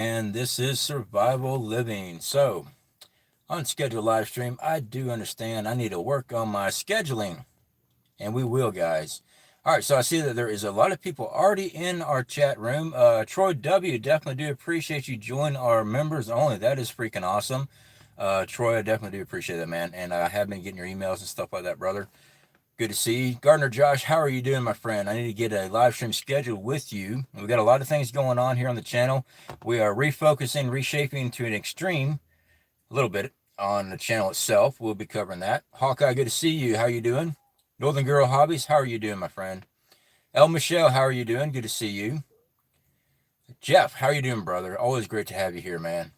And this is Survival Living. So, unscheduled live stream, I do understand I need to work on my scheduling, and we will, guys. All right, so I see that there is a lot of people already in our chat room. Troy W, definitely do appreciate you joining our members only. That is freaking awesome. Troy, I definitely do appreciate that, man. And I have been getting your emails and stuff like that, brother. Good to see you. Gardner Josh, how are you doing, my friend? I need to get a live stream scheduled with you. We've got a lot of things going on here on the channel. We are refocusing, reshaping to an extreme, a little bit on the channel itself. We'll be covering that. Hawkeye, good to see you. How you doing? Northern Girl Hobbies, how are you doing, my friend? El Michelle, how are you doing? Good to see you. Jeff, how are you doing, brother? Always great to have you here, man.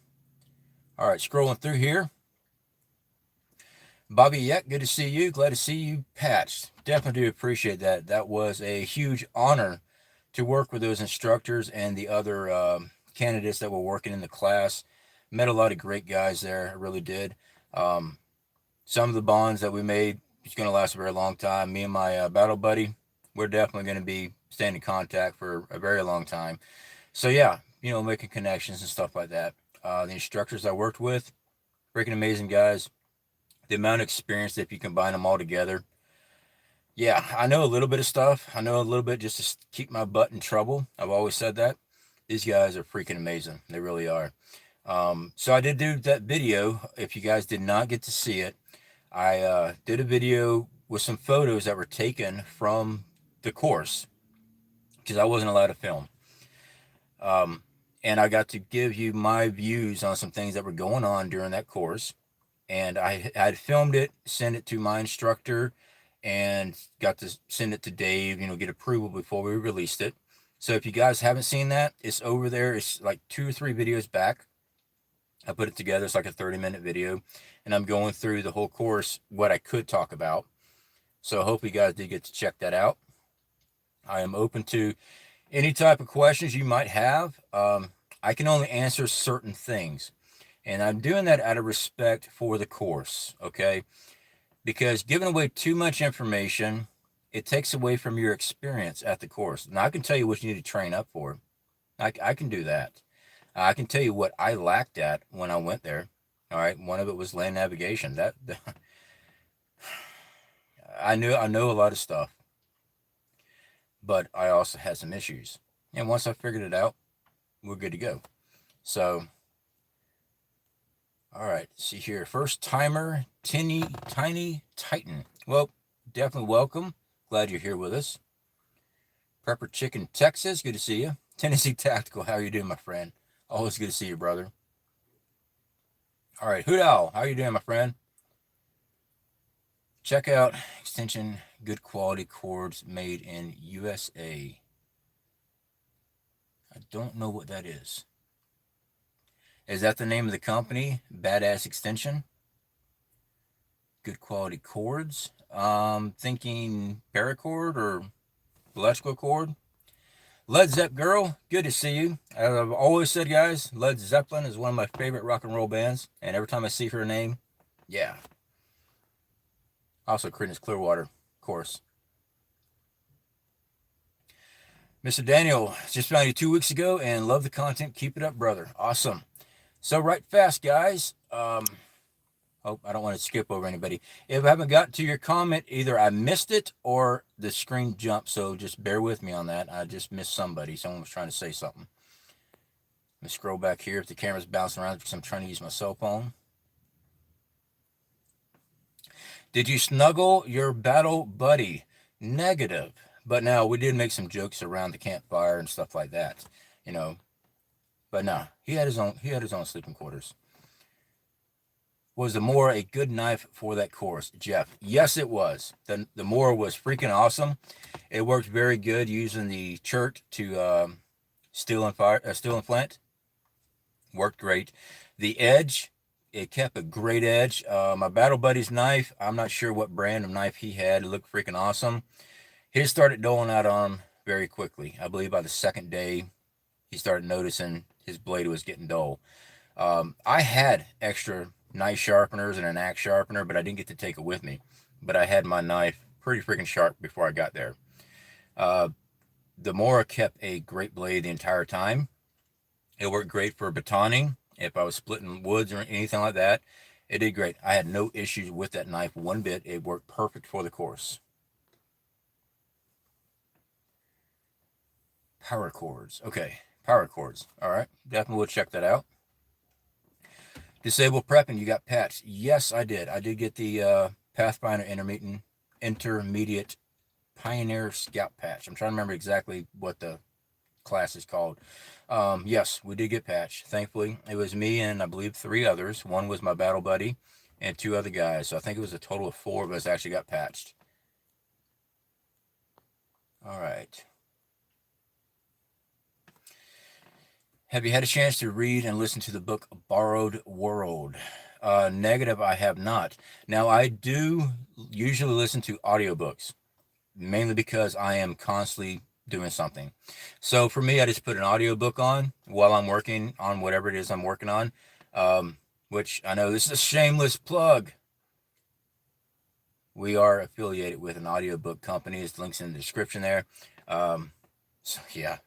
All right, scrolling through here. Bobby Yek, good to see you. Glad to see you patched. Definitely do appreciate that. That was a huge honor to work with those instructors and the other candidates that were working in the class. Met a lot of great guys there. I really did. Um, some of the bonds that we made is going to last a very long time. Me and my battle buddy, we're definitely going to be staying in contact for a very long time. So yeah, making connections and stuff like that. The instructors I worked with, freaking amazing guys. The amount of experience that if you combine them all together. Yeah, I know a little bit of stuff. I know a little bit just to keep my butt in trouble. I've always said that. These guys are freaking amazing. They really are. So I did do that video. If you guys did not get to see it, I did a video with some photos that were taken from the course because I wasn't allowed to film. And I got to give you my views on some things that were going on during that course. And I had filmed it, sent it to my instructor, and got to send it to Dave, get approval before we released it. So if you guys haven't seen that, it's over there. It's like 2 or 3 videos back. I put it together. It's like a 30-minute video. And I'm going through the whole course, what I could talk about. So I hope you guys did get to check that out. I am open to any type of questions you might have. I can only answer certain things. And I'm doing that out of respect for the course, okay? Because giving away too much information, it takes away from your experience at the course. Now, I can tell you what you need to train up for. I can do that. I can tell you what I lacked at when I went there. All right, one of it was land navigation. I know a lot of stuff, but I also had some issues. And once I figured it out, we're good to go. So, all right, see here. First timer, Tiny Titan. Well, definitely welcome. Glad you're here with us. Prepper Chicken, Texas. Good to see you. Tennessee Tactical. How are you doing, my friend? Always good to see you, brother. All right, Hoot Owl. How are you doing, my friend? Check out extension, good quality cords made in USA. I don't know what that is. Is that the name of the company? Badass Extension? Good quality cords. Thinking paracord or electrical cord. Led Zepp Girl, good to see you. I've always said, guys, Led Zeppelin is one of my favorite rock and roll bands, and every time I see her name, yeah. Also, Creedence Clearwater, of course. Mr. Daniel, just found you 2 weeks ago and love the content. Keep it up, brother. Awesome. So, right fast, guys. Oh, I don't want to skip over anybody. If I haven't gotten to your comment, either I missed it or the screen jumped. So just bear with me on that. I just missed somebody. Someone was trying to say something. Let me scroll back here if the camera's bouncing around because I'm trying to use my cell phone. Did you snuggle your battle buddy? Negative. But now we did make some jokes around the campfire and stuff like that, But no, he had his own sleeping quarters. Was the Moore a good knife for that course, Jeff? Yes, it was. The Moore was freaking awesome. It worked very good using the chert to steel and flint. Worked great. The edge, it kept a great edge. My battle buddy's knife, I'm not sure what brand of knife he had. It looked freaking awesome. His started doling out on him very quickly. I believe by the second day, he started noticing his blade was getting dull. I had extra knife sharpeners and an axe sharpener, but I didn't get to take it with me. But I had my knife pretty freaking sharp before I got there. The Mora kept a great blade the entire time. It worked great for batoning. If I was splitting woods or anything like that, it did great. I had no issues with that knife one bit. It worked perfect for the course. Power cords. Okay, power cords. All right, definitely will check that out. Disable prepping. You got patched. Yes, I did. I did get the Pathfinder Intermediate Pioneer Scout patch. I'm trying to remember exactly what the class is called. Yes, we did get patched. Thankfully, it was me and I believe 3 others. One was my battle buddy and 2 other guys. So I think it was a total of 4 of us actually got patched. All right. Have you had a chance to read and listen to the book Borrowed World? Negative, I have not. Now, I do usually listen to audiobooks, mainly because I am constantly doing something. So for me, I just put an audiobook on while I'm working on whatever it is I'm working on, which I know this is a shameless plug. We are affiliated with an audiobook company. It's links in the description there. So yeah,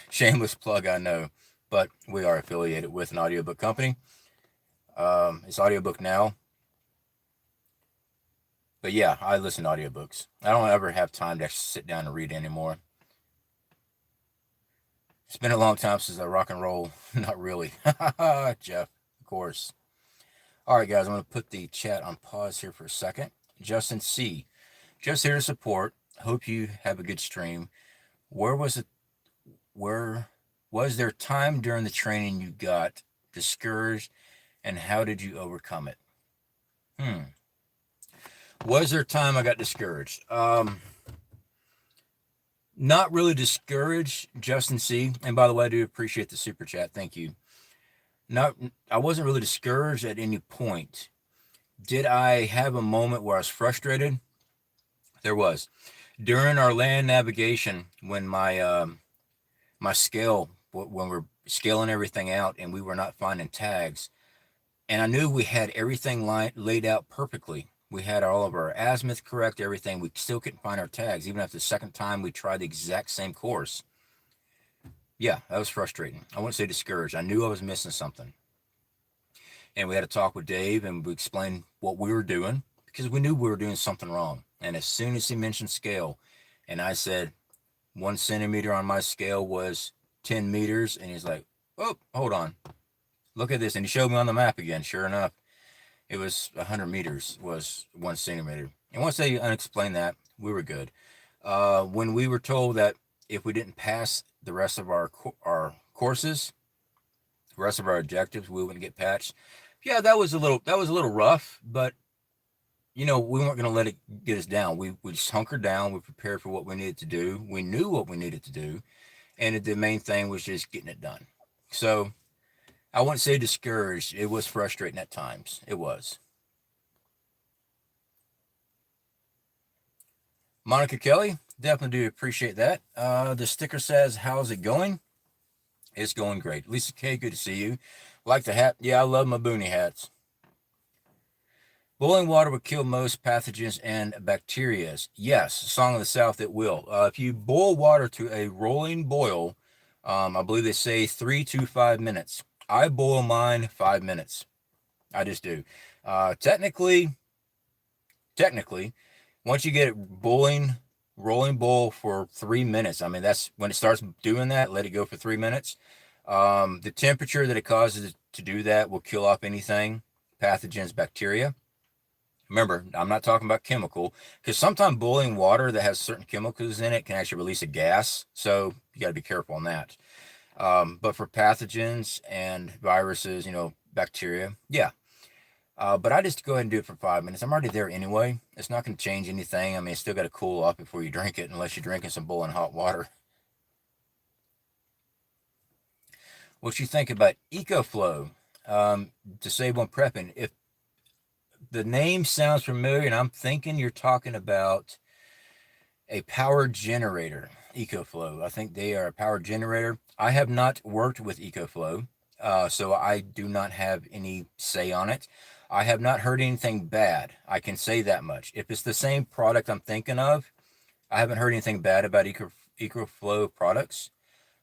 shameless plug, I know, but we are affiliated with an audiobook company. It's Audiobooksnow. But yeah, I listen to audiobooks. I don't ever have time to sit down and read anymore. It's been a long time since I rock and roll. Not really. Jeff, of course. All right, guys, I'm going to put the chat on pause here for a second. Justin C. Just here to support. Hope you have a good stream. Where was there time during the training you got discouraged, and how did you overcome it? Was there time I got discouraged? Not really discouraged, Justin C. And by the way, I do appreciate the super chat. Thank you. I wasn't really discouraged at any point. Did I have a moment where I was frustrated? There was. During our land navigation, when my scale, when we're scaling everything out and we were not finding tags, and I knew we had everything laid out perfectly. We had all of our azimuth correct, everything. We still couldn't find our tags, even after the second time we tried the exact same course. Yeah, that was frustrating. I wouldn't say discouraged. I knew I was missing something. And we had a talk with Dave, and we explained what we were doing because we knew we were doing something wrong. And as soon as he mentioned scale, and I said 1 centimeter on my scale was 10 meters, and he's like, oh, hold on. Look at this. And he showed me on the map again. Sure enough, it was 100 meters was 1 centimeter. And once they unexplained that, we were good. When we were told that if we didn't pass the rest of our courses, the rest of our objectives, we wouldn't get patched. Yeah, that was a little rough, but we weren't going to let it get us down. We just hunkered down. We prepared for what we needed to do. We knew what we needed to do, and the main thing was just getting it done. So I wouldn't say discouraged. It was frustrating at times. It was. Monica Kelly, definitely do appreciate that. The sticker says, how's it going? It's going great. Lisa K, good to see you. Like the hat. Yeah, I love my boonie hats. Boiling water will kill most pathogens and bacteria. Yes, Song of the South, it will. If you boil water to a rolling boil, I believe they say 3 to 5 minutes. I boil mine 5 minutes. I just do. Technically, once you get it boiling, rolling boil for 3 minutes, I mean, that's when it starts doing that, let it go for 3 minutes. The temperature that it causes it to do that will kill off anything, pathogens, bacteria. Remember, I'm not talking about chemical, because sometimes boiling water that has certain chemicals in it can actually release a gas. So you got to be careful on that. But for pathogens and viruses, bacteria, yeah. But I just go ahead and do it for 5 minutes. I'm already there anyway. It's not going to change anything. I mean, it's still got to cool off before you drink it, unless you're drinking some boiling hot water. What you think about EcoFlow? Disable and prepping. If the name sounds familiar, and I'm thinking you're talking about a power generator, EcoFlow. I think they are a power generator. I have not worked with EcoFlow, so I do not have any say on it. I have not heard anything bad. I can say that much. If it's the same product I'm thinking of, I haven't heard anything bad about EcoFlow products,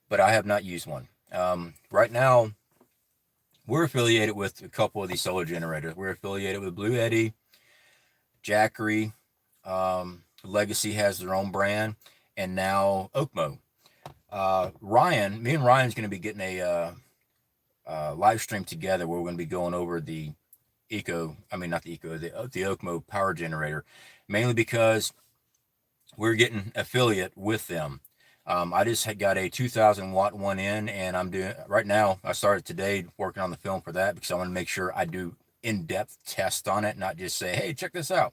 but I have not used one. Right now, we're affiliated with a couple of these solar generators. We're affiliated with Bluetti, Jackery, Legacy has their own brand, and now OKMO. Me and Ryan's going to be getting a live stream together where we're going to be going over the not the OKMO power generator, mainly because we're getting affiliate with them. I just had got a 2,000 watt one in, and I'm doing right now. I started today working on the film for that because I want to make sure I do in-depth tests on it, not just say, "Hey, check this out."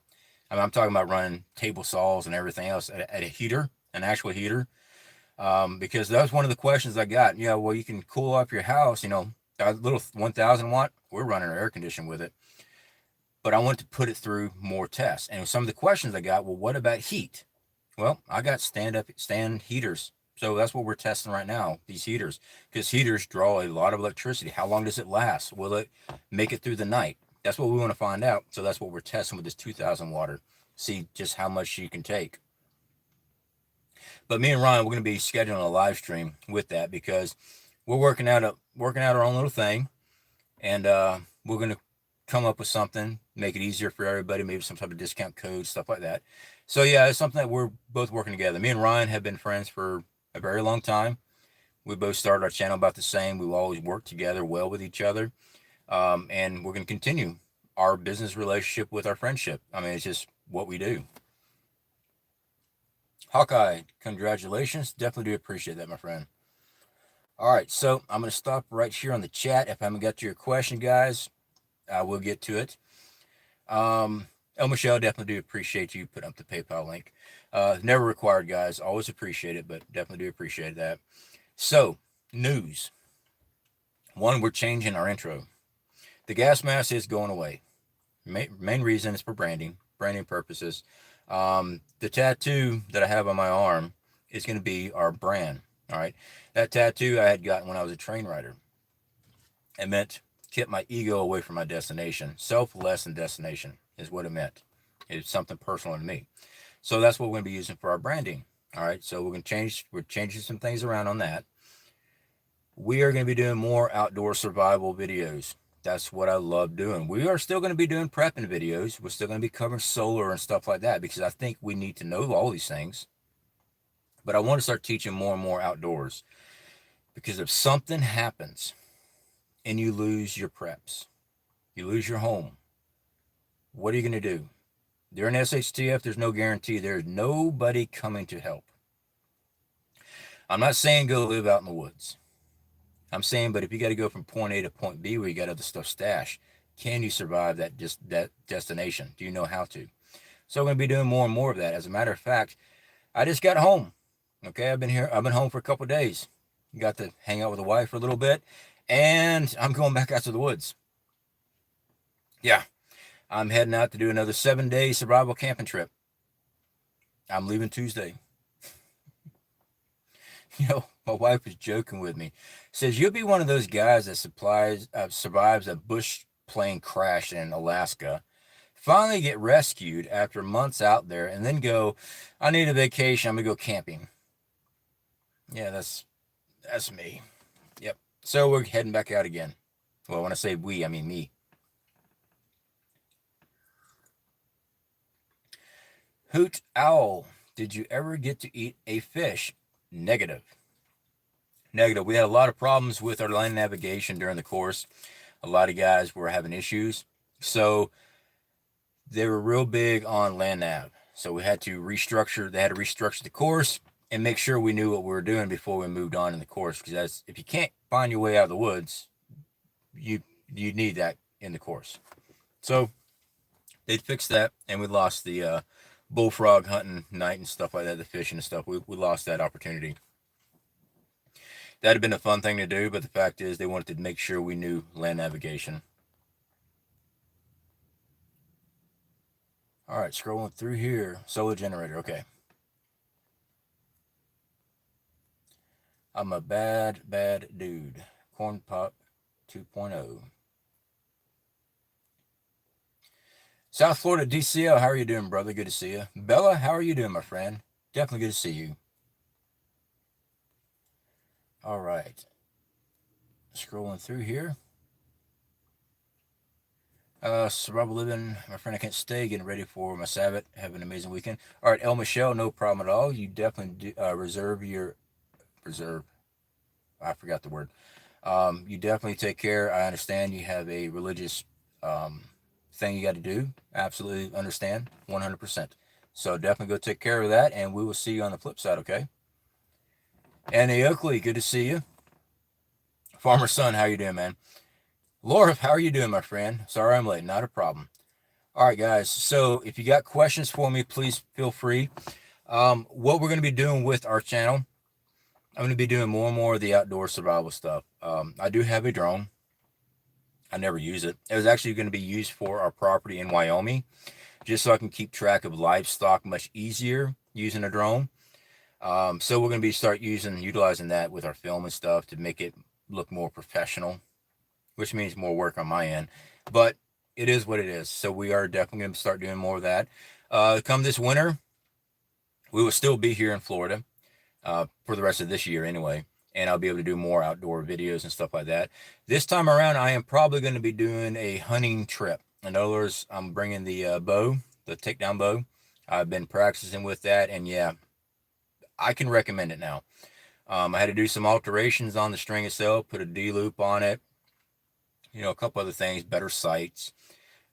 I'm talking about running table saws and everything else at a heater, an actual heater, because that was one of the questions I got. Yeah, well, you can cool off your house, a little 1,000 watt. We're running our air conditioning with it, but I want to put it through more tests. And some of the questions I got, well, what about heat? Well, I got stand heaters. So that's what we're testing right now, these heaters, because heaters draw a lot of electricity. How long does it last? Will it make it through the night? That's what we want to find out. So that's what we're testing with this 2,000 water. See just how much you can take. But me and Ryan, we're going to be scheduling a live stream with that because we're working out our own little thing, and we're going to come up with something, make it easier for everybody, maybe some type of discount code, stuff like that. So yeah, it's something that we're both working together. Me and Ryan have been friends for a very long time. We both started our channel about the same. We've always worked together well with each other. And we're going to continue our business relationship with our friendship. I mean, it's just what we do. Hawkeye, congratulations. Definitely do appreciate that, my friend. All right, so I'm going to stop right here on the chat. If I haven't got to your question, guys, I will get to it. Michelle, definitely do appreciate you putting up the PayPal link. Never required, guys. Always appreciate it, but definitely do appreciate that. So, news. One, we're changing our intro. The gas mask is going away. Main reason is for branding purposes. The tattoo that I have on my arm is going to be our brand. All right. That tattoo I had gotten when I was a train rider. It meant kept my ego away from my destination. Self less than destination is what it meant. It's something personal to me. So that's what we're going to be using for our branding. All right. So we're changing some things around on that. We are going to be doing more outdoor survival videos. That's what I love doing. We are still going to be doing prepping videos. We're still going to be covering solar and stuff like that because I think we need to know all these things. But I want to start teaching more and more outdoors because if something happens and you lose your preps, you lose your home, what are you going to do? During SHTF, there's no guarantee. There's nobody coming to help. I'm not saying go live out in the woods. I'm saying, but if you got to go from point A to point B where you got other stuff stashed, can you survive that destination? Do you know how to? So I'm going to be doing more and more of that. As a matter of fact, I just got home. Okay, I've been home for a couple of days. Got to hang out with the wife for a little bit, and I'm going back out to the woods. Yeah, I'm heading out to do another 7-day survival camping trip. I'm leaving Tuesday. My wife was joking with me. Says, you'll be one of those guys that survives a bush plane crash in Alaska, finally get rescued after months out there, and then go, I need a vacation, I'm going to go camping. Yeah, that's me. Yep. So we're heading back out again. Well, when I say we, I mean me. Hoot Owl, did you ever get to eat a fish? Negative. We had a lot of problems with our land navigation during the course. A lot of guys were having issues. So they were real big on land nav. So they had to restructure the course and make sure we knew what we were doing before we moved on in the course. Because if you can't find your way out of the woods, you need that in the course. So they fixed that, and we lost the bullfrog hunting night and stuff like that, the fishing and stuff. We lost that opportunity. That'd have been a fun thing to do, but the fact is they wanted to make sure we knew land navigation. All right, scrolling through here. Solar generator, okay. I'm a bad dude. Corn Pop 2.0. South Florida DCL, how are you doing, brother? Good to see you. Bella, how are you doing, my friend? Definitely good to see you. All right. Scrolling through here. Survival living, my friend. I can't stay. Getting ready for my Sabbath. Have an amazing weekend. All right, El Michelle, no problem at all. You definitely do, reserve. I forgot the word. You definitely take care. I understand you have a religious thing you got to do. Absolutely understand, 100%. So definitely go take care of that, and we will see you on the flip side. Okay. And Oakley, good to see you. Farmer Son, how you doing, man? Laura, how are you doing, my friend? Sorry I'm late. Not a problem. All right, guys. So if you got questions for me, please feel free. What we're going to be doing with our channel, I'm going to be doing more and more of the outdoor survival stuff. I do have a drone. I never use it. It was actually going to be used for our property in Wyoming, just so I can keep track of livestock much easier using a drone. So we're going to be utilizing that with our film and stuff to make it look more professional, which means more work on my end, but it is what it is. So we are definitely going to start doing more of that. Come this winter, we will still be here in Florida for the rest of this year anyway, and I'll be able to do more outdoor videos and stuff like that. This time around, I am probably going to be doing a hunting trip. In other words, I'm bringing the bow, the takedown bow. I've been practicing with that, and yeah, I can recommend it now. I had to do some alterations on the string itself, put a D-loop on it, a couple other things, better sights.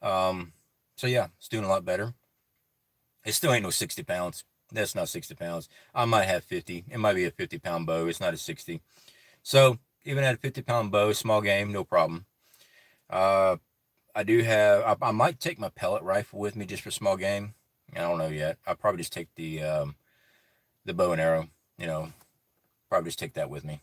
So yeah, it's doing a lot better. It still ain't no 60 pounds. That's not 60 pounds. I might have 50. It might be a 50-pound bow. It's not a 60. So even at a 50-pound bow, small game, no problem. I might take my pellet rifle with me just for small game. I don't know yet. I'll probably just take the bow and arrow, probably just take that with me.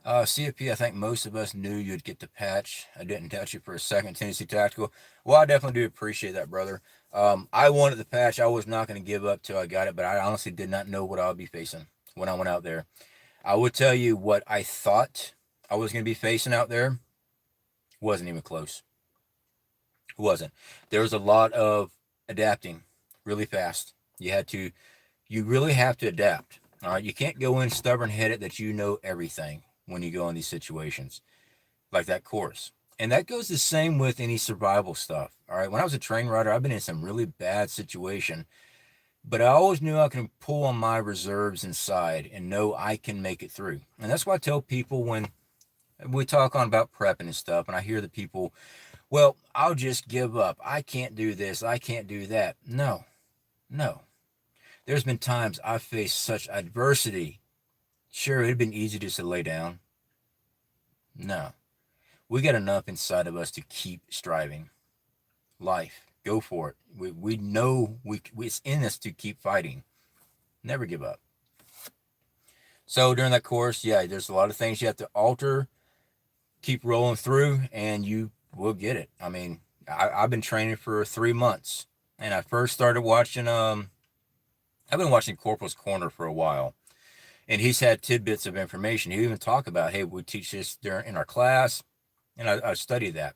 CFP, I think most of us knew you'd get the patch. I didn't touch you for a second. Tennessee Tactical. Well, I definitely do appreciate that, brother. I wanted the patch. I was not going to give up till I got it, but I honestly did not know what I would be facing when I went out there. I would tell you what I thought I was going to be facing out there. Wasn't even close. It wasn't. There was a lot of adapting really fast. You really have to adapt. All right. You can't go in stubborn-headed that you know everything when you go in these situations like that course. And that goes the same with any survival stuff. All right. When I was a train rider, I've been in some really bad situation, but I always knew I can pull on my reserves inside and know I can make it through. And that's why I tell people when we talk on about prepping and stuff, and I hear the people, well, I'll just give up. I can't do this. I can't do that. No. There's been times I've faced such adversity. Sure, it'd been easy just to lay down. No. We got enough inside of us to keep striving. Life. Go for it. We know it's in us to keep fighting. Never give up. So during that course, yeah, there's a lot of things you have to alter, keep rolling through, and you will get it. I mean, I've been training for 3 months, and I first started watching, I've been watching Corporal's Corner for a while, and he's had tidbits of information. He even talked about, hey, we teach this in our class, and I studied that.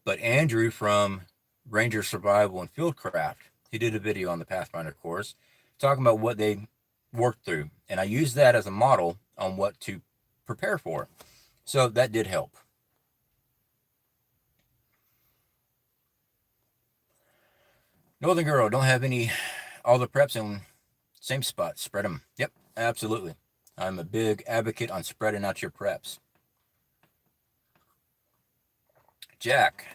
But Andrew from Ranger Survival and Fieldcraft, he did a video on the Pathfinder course talking about what they worked through, and I used that as a model on what to prepare for. So that did help. Northern Girl, don't have all the preps in same spot. Spread them. Yep, absolutely. I'm a big advocate on spreading out your preps. Jack,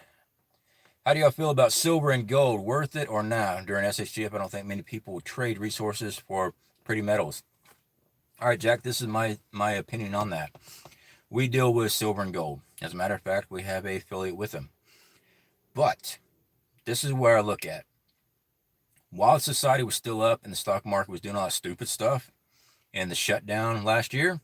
how do y'all feel about silver and gold? Worth it or not? During SHTF, I don't think many people will trade resources for pretty metals. All right, Jack, this is my opinion on that. We deal with silver and gold. As a matter of fact, we have a affiliate with them. But this is where I look at. While society was still up and the stock market was doing all that stupid stuff and the shutdown last year,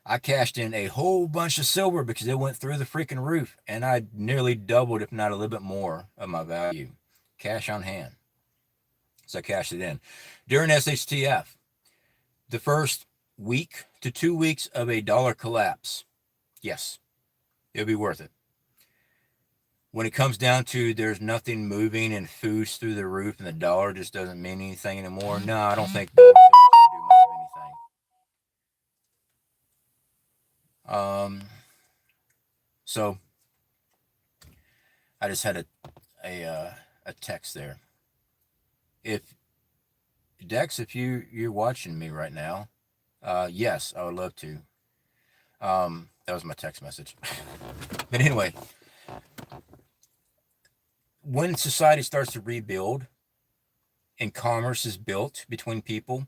I cashed in a whole bunch of silver because it went through the freaking roof, and I nearly doubled, if not a little bit more, of my value. Cash on hand. So I cashed it in. During SHTF, the first week to 2 weeks of a dollar collapse, yes, it'll be worth it. When it comes down to there's nothing moving and food's through the roof and the dollar just doesn't mean anything anymore, no, I don't think gold is going to do much of anything. So I just had a text there. If Dex, if you're watching me right now, yes, I would love to. That was my text message. But anyway, when society starts to rebuild and commerce is built between people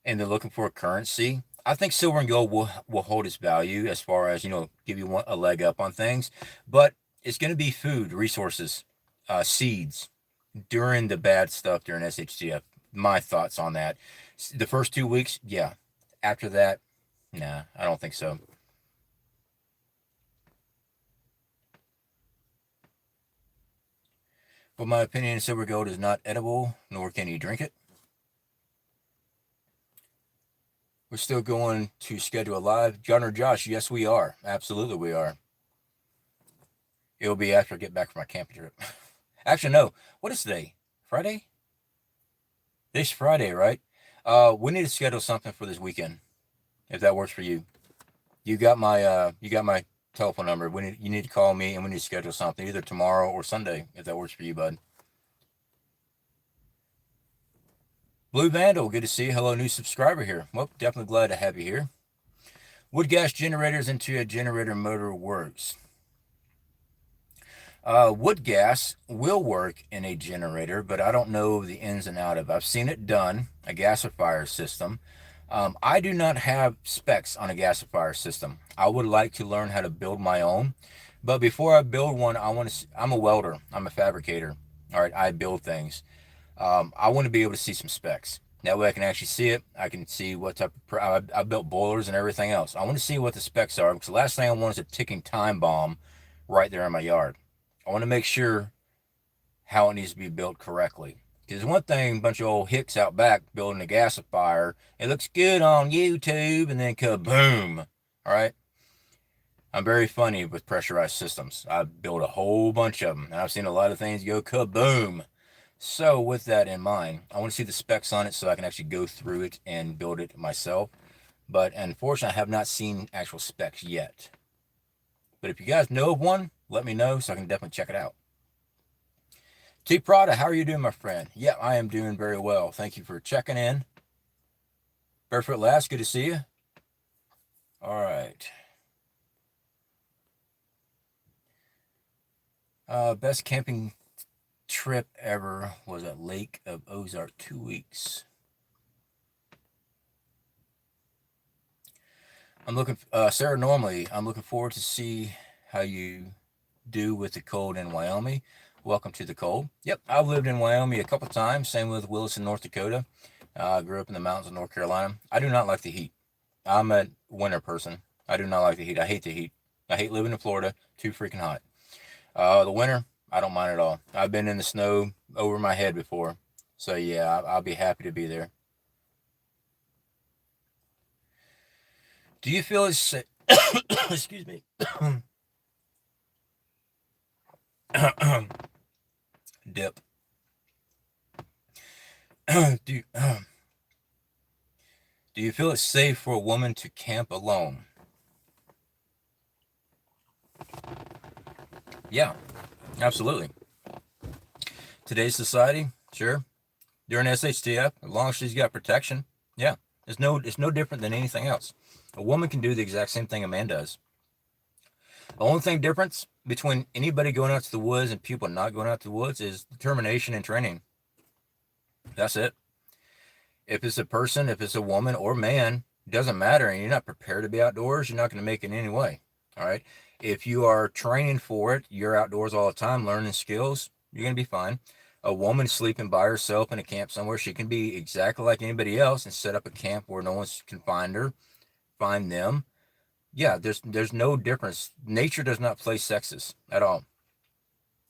and they're looking for a currency, I think silver and gold will hold its value as far as, give you a leg up on things. But it's going to be food, resources, seeds during the bad stuff during SHTF. My thoughts on that. The first 2 weeks, yeah. After that, nah, I don't think so. But my opinion, silver gold is not edible, nor can you drink it. We're still going to schedule a live. John or Josh, yes, we are. Absolutely, we are. It'll be after I get back from my camping trip. Actually, no. What is today? Friday? This Friday, right? We need to schedule something for this weekend, if that works for you. You got my telephone number. You need to call me, and we need to schedule something either tomorrow or Sunday, if that works for you, bud. Blue Vandal, good to see you. Hello, new subscriber here. Well, definitely glad to have you here. Wood gas generators into a generator motor works. Wood gas will work in a generator, but I don't know the ins and out of it. I've seen it done, a gasifier system. I do not have specs on a gasifier system. I would like to learn how to build my own. But before I build one, I'm a welder. I'm a fabricator. All right, I build things. I want to be able to see some specs. That way I can actually see it. I can see what type of, I built boilers and everything else. I want to see what the specs are, because the last thing I want is a ticking time bomb right there in my yard. I want to make sure how it needs to be built correctly. Because one thing, a bunch of old hicks out back building a gasifier, it looks good on YouTube, and then kaboom. All right. I'm very funny with pressurized systems. I've built a whole bunch of them, and I've seen a lot of things go kaboom. So with that in mind, I want to see the specs on it so I can actually go through it and build it myself. But unfortunately, I have not seen actual specs yet. But if you guys know of one, let me know so I can definitely check it out. T. Prada, how are you doing, my friend? Yeah, I am doing very well. Thank you for checking in. Barefoot Lass, good to see you. All right. Best camping trip ever was at Lake of Ozark, 2 weeks. I'm looking, Sarah, normally, I'm looking forward to see how you do with the cold in Wyoming. Welcome to the cold. Yep, I've lived in Wyoming a couple times. Same with Williston, North Dakota. I grew up in the mountains of North Carolina. I do not like the heat. I'm a winter person. I do not like the heat. I hate the heat. I hate living in Florida. Too freaking hot. The winter, I don't mind at all. I've been in the snow over my head before. So yeah, I'll be happy to be there. Do you feel it's excuse me. Dip. do you feel it's safe for a woman to camp alone? Yeah, absolutely. Today's society, sure. During SHTF, as long as she's got protection, yeah. It's no different than anything else. A woman can do the exact same thing a man does. The only thing difference between anybody going out to the woods and people not going out to the woods is determination and training. That's it. If it's a person, if it's a woman or man, it doesn't matter, and you're not prepared to be outdoors, you're not going to make it in any way. All right. If you are training for it, you're outdoors all the time, learning skills, you're going to be fine. A woman sleeping by herself in a camp somewhere, she can be exactly like anybody else and set up a camp where no one can find her, find them. Yeah, there's no difference. Nature does not play sexist at all.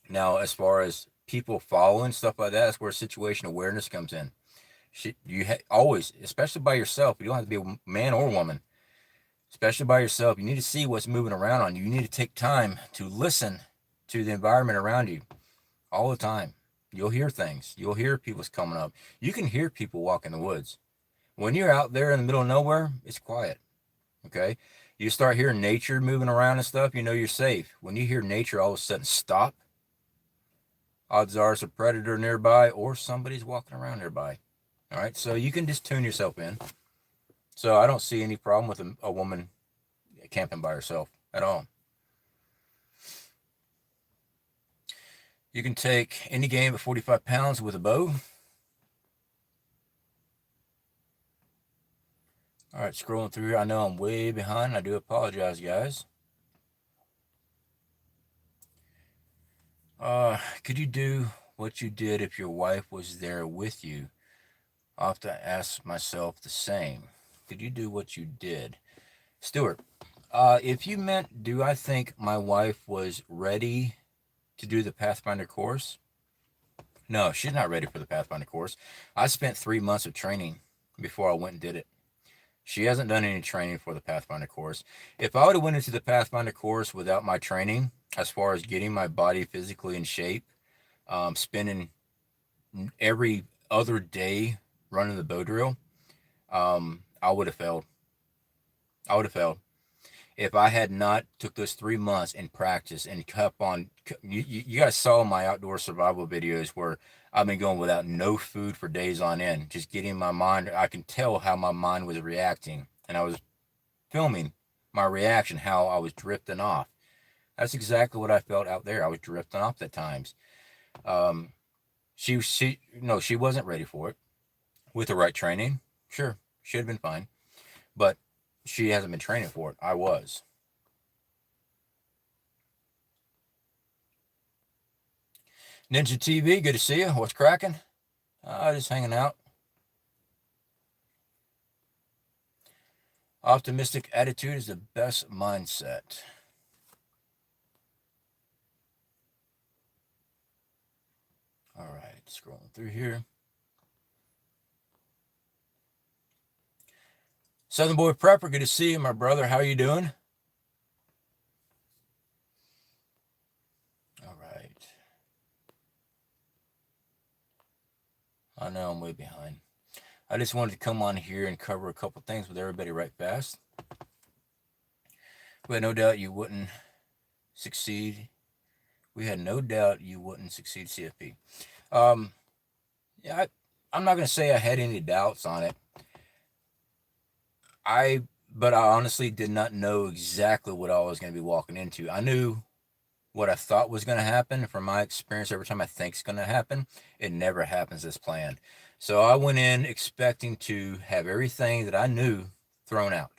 Now, as far as people following stuff like that, that's where situation awareness comes in. You always, especially by yourself, you don't have to be a man or woman, especially by yourself, you need to see what's moving around on you. You need to take time to listen to the environment around you all the time. You'll hear things. You'll hear people's coming up. You can hear people walk in the woods. When you're out there in the middle of nowhere, it's quiet. Okay. You start hearing nature moving around and stuff, you know you're safe. When you hear nature all of a sudden stop, odds are it's a predator nearby or somebody's walking around nearby. All right. So you can just tune yourself in. So I don't see any problem with a woman camping by herself at all. You can take any game at 45 pounds with a bow. All right, scrolling through here. I know I'm way behind. I do apologize, guys. Could you do what you did if your wife was there with you? I often ask myself the same. Could you do what you did? Stuart, if you meant, do I think my wife was ready to do the Pathfinder course? No, she's not ready for the Pathfinder course. I spent 3 months of training before I went and did it. She hasn't done any training for the Pathfinder course. If I would have went into the Pathfinder course without my training, as far as getting my body physically in shape, spending every other day running the bow drill, I would have failed. I would have failed. If I had not took those 3 months and practice and kept on, you guys saw my outdoor survival videos where I've been going without no food for days on end, just getting my mind. I can tell how my mind was reacting, and I was filming my reaction, how I was drifting off. That's exactly what I felt out there. I was drifting off at times. She wasn't ready for it. With the right training, sure, should have been fine, but she hasn't been training for it. I was. Ninja TV, good to see you. What's cracking? Just hanging out. Optimistic attitude is the best mindset. All right, scrolling through here. Southern Boy Prepper, good to see you, my brother. How are you doing? All right. I know I'm way behind. I just wanted to come on here and cover a couple things with everybody right fast. We had no doubt you wouldn't succeed. We had no doubt you wouldn't succeed, CFP. Yeah, I'm not going to say I had any doubts on it. But I honestly did not know exactly what I was going to be walking into. I knew what I thought was going to happen. From my experience, every time I think it's going to happen, it never happens as planned. So I went in expecting to have everything that I knew thrown out.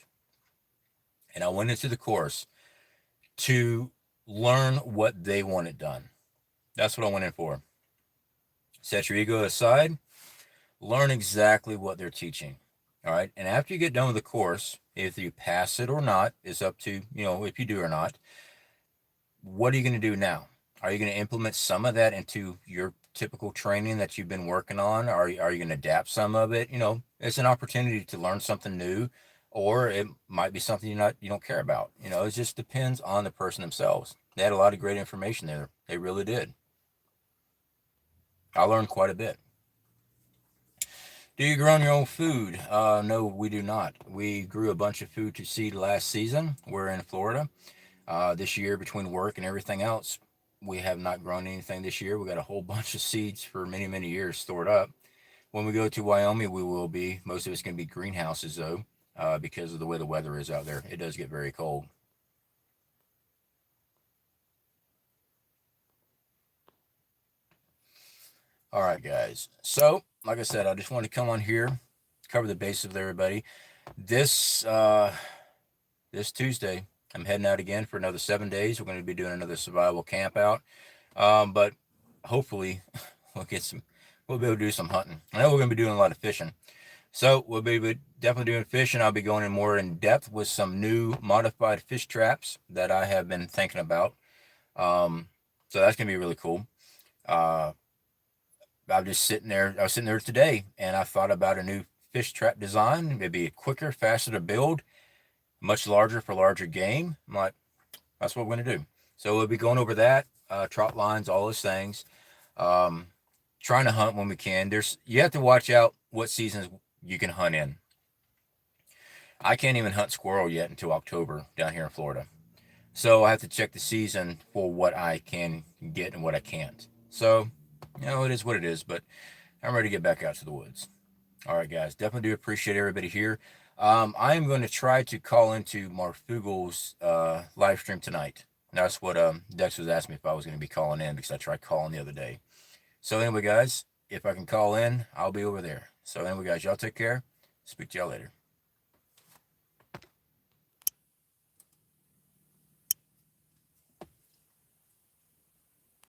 And I went into the course to learn what they wanted done. That's what I went in for. Set your ego aside, learn exactly what they're teaching. All right. And after you get done with the course, if you pass it or not, it's up to, if you do or not. What are you going to do now? Are you going to implement some of that into your typical training that you've been working on? Are you going to adapt some of it? It's an opportunity to learn something new, or it might be something you don't care about. It just depends on the person themselves. They had a lot of great information there. They really did. I learned quite a bit. Do you grow your own food? No, we do not. We grew a bunch of food to seed last season. We're in Florida. This year, between work and everything else, we have not grown anything this year. We got a whole bunch of seeds for many, many years stored up. When we go to Wyoming, we will be. Most of it's going to be greenhouses, though, because of the way the weather is out there. It does get very cold. All right, guys. So, like I said, I just wanted to come on here, cover the bases with everybody. This Tuesday, I'm heading out again for another 7 days. We're going to be doing another survival camp out. But hopefully we'll be able to do some hunting. I know we're going to be doing a lot of fishing. So we'll be definitely doing fishing. I'll be going in more in depth with some new modified fish traps that I have been thinking about. So that's going to be really cool. I'm just sitting there. I was sitting there today and I thought about a new fish trap design. Maybe quicker, faster to build, much larger for larger game. I'm like, that's what we're going to do. So we'll be going over that, trot lines, all those things. Trying to hunt when we can. You have to watch out what seasons you can hunt in. I can't even hunt squirrel yet until October down here in Florida. So I have to check the season for what I can get and what I can't. So, it is what it is, but I'm ready to get back out to the woods. All right, guys, definitely do appreciate everybody here. I am going to try to call into Mark Fugel's live stream tonight. That's what Dex was asking me if I was going to be calling in, because I tried calling the other day. So anyway, guys, if I can call in, I'll be over there. So anyway, guys, y'all take care. Speak to y'all later.